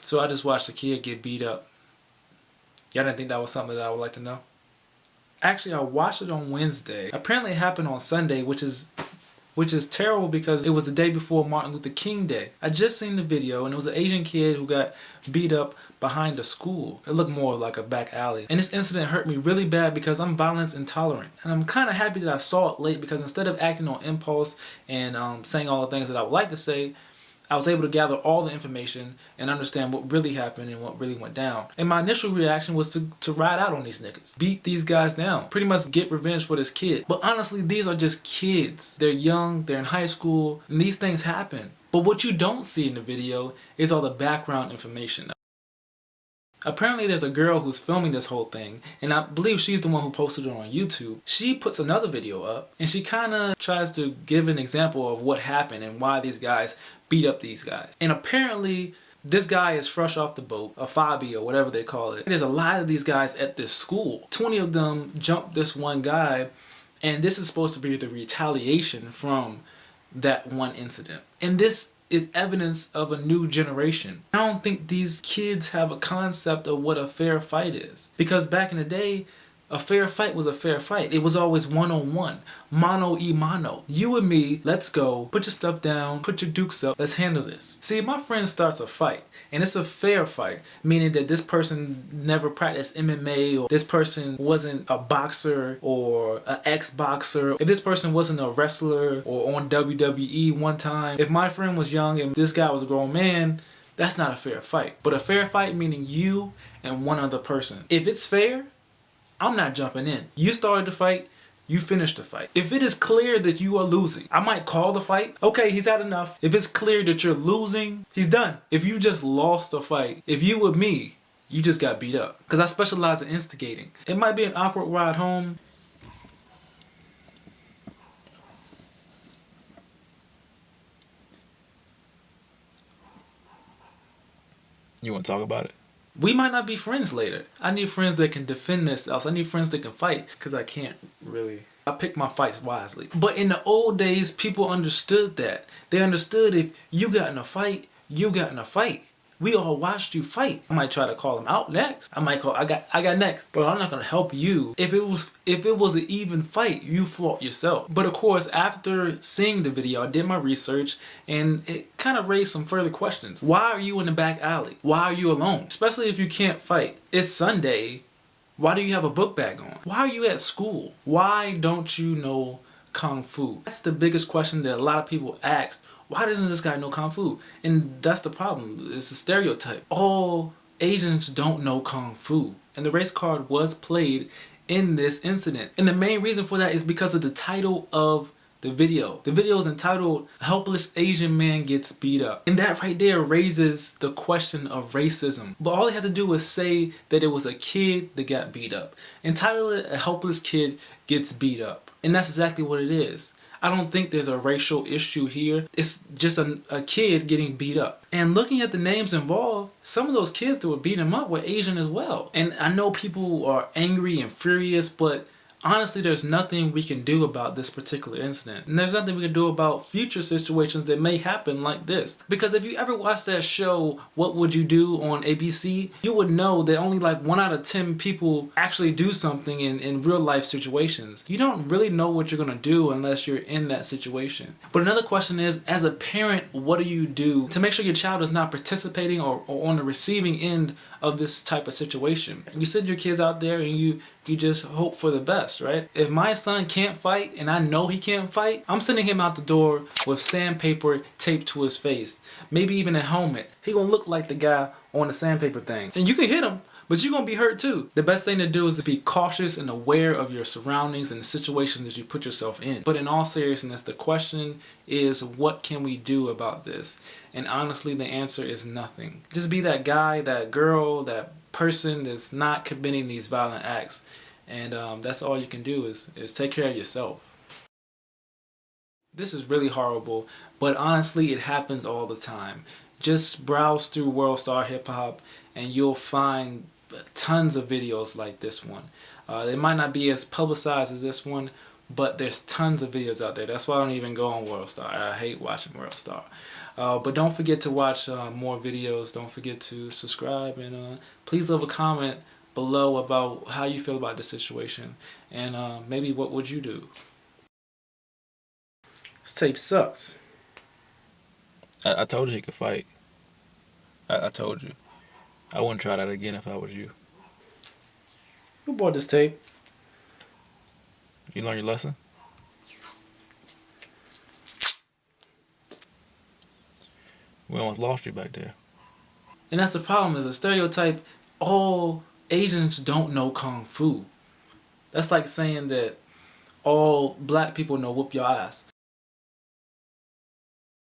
So I just watched a kid get beat up. Y'all didn't think that was something that I would like to know? Actually, I watched it on Wednesday. Apparently it happened on Sunday, which is terrible because it was the day before Martin Luther King Day. I just seen the video and it was an Asian kid who got beat up behind a school. It looked more like a back alley. And this incident hurt me really bad because I'm violence intolerant. And I'm kind of happy that I saw it late because instead of acting on impulse and saying all the things that I would like to say, I was able to gather all the information and understand what really happened and what really went down. And my initial reaction was to ride out on these niggas. Beat these guys down. Pretty much get revenge for this kid. But honestly, these are just kids. They're young, they're in high school, and these things happen. But what you don't see in the video is all the background information. Apparently there's a girl who's filming this whole thing, and I believe she's the one who posted it on YouTube. She puts another video up, and she kind of tries to give an example of what happened and why these guys beat up these guys. And apparently this guy is fresh off the boat, a phobby or whatever they call it. There's a lot of these guys at this school. 20 of them jumped this one guy, and this is supposed to be the retaliation from that one incident. And this is evidence of a new generation. I don't think these kids have a concept of what a fair fight is. Because back in the day, a fair fight was a fair fight. It was always one-on-one, mano-y-mano. You and me, let's go, put your stuff down, put your dukes up, let's handle this. See, my friend starts a fight, and it's a fair fight, meaning that this person never practiced MMA, or this person wasn't a boxer or an ex-boxer, if this person wasn't a wrestler or on WWE one time. If my friend was young and this guy was a grown man, that's not a fair fight. But a fair fight meaning you and one other person. If it's fair, I'm not jumping in. You started the fight, you finished the fight. If it is clear that you are losing, I might call the fight. Okay, he's had enough. If it's clear that you're losing, he's done. If you just lost the fight, if you with me, you just got beat up. Because I specialize in instigating. It might be an awkward ride home. You want to talk about it? We might not be friends later. I need friends that can defend themselves. I need friends that can fight, because I can't really. I pick my fights wisely. But in the old days, people understood that. They understood if you got in a fight, you got in a fight. We all watched you fight. I might try to call him out next. I might call, I got next. But I'm not gonna help you. If it was an even fight, you fought yourself. But of course, after seeing the video, I did my research and it kind of raised some further questions. Why are you in the back alley? Why are you alone? Especially if you can't fight. It's Sunday. Why do you have a book bag on? Why are you at school? Why don't you know Kung Fu? That's the biggest question that a lot of people ask. Why doesn't this guy know Kung Fu? And that's the problem. It's a stereotype. All Asians don't know Kung Fu. And the race card was played in this incident. And the main reason for that is because of the title of the video. The video is entitled, Helpless Asian Man Gets Beat Up. And that right there raises the question of racism. But all they had to do was say that it was a kid that got beat up. Entitle it, A Helpless Kid Gets Beat Up. And that's exactly what it is. I don't think there's a racial issue here. It's just a kid getting beat up. And looking at the names involved, some of those kids that were beating him up were Asian as well. And I know people are angry and furious, but honestly, there's nothing we can do about this particular incident. And there's nothing we can do about future situations that may happen like this. Because if you ever watched that show, What Would You Do on ABC, you would know that only like 1 out of 10 people actually do something in real life situations. You don't really know what you're gonna do unless you're in that situation. But another question is, as a parent, what do you do to make sure your child is not participating or on the receiving end of this type of situation? You send your kids out there and you just hope for the best, right? If my son can't fight and I know he can't fight, I'm sending him out the door with sandpaper taped to his face. Maybe even a helmet. He gonna look like the guy on the sandpaper thing. And you can hit him, but you're gonna be hurt too. The best thing to do is to be cautious and aware of your surroundings and the situations that you put yourself in. But in all seriousness, the question is, what can we do about this? And honestly, the answer is nothing. Just be that guy, that girl, that person that's not committing these violent acts. And that's all you can do is take care of yourself. This is really horrible, but honestly, it happens all the time. Just browse through World Star Hip Hop and you'll find tons of videos like this one. They might not be as publicized as this one, but there's tons of videos out there. That's why I don't even go on World Star. I hate watching World Star. But don't forget to watch more videos. Don't forget to subscribe, and please leave a comment below about how you feel about the situation, and maybe what would you do. This tape sucks. I told you he could fight. I told you. I wouldn't try that again if I was you. Who bought this tape? You learn your lesson? We almost lost you back there. And that's the problem, is a stereotype. All Asians don't know Kung Fu. That's like saying that all black people know whoop your ass.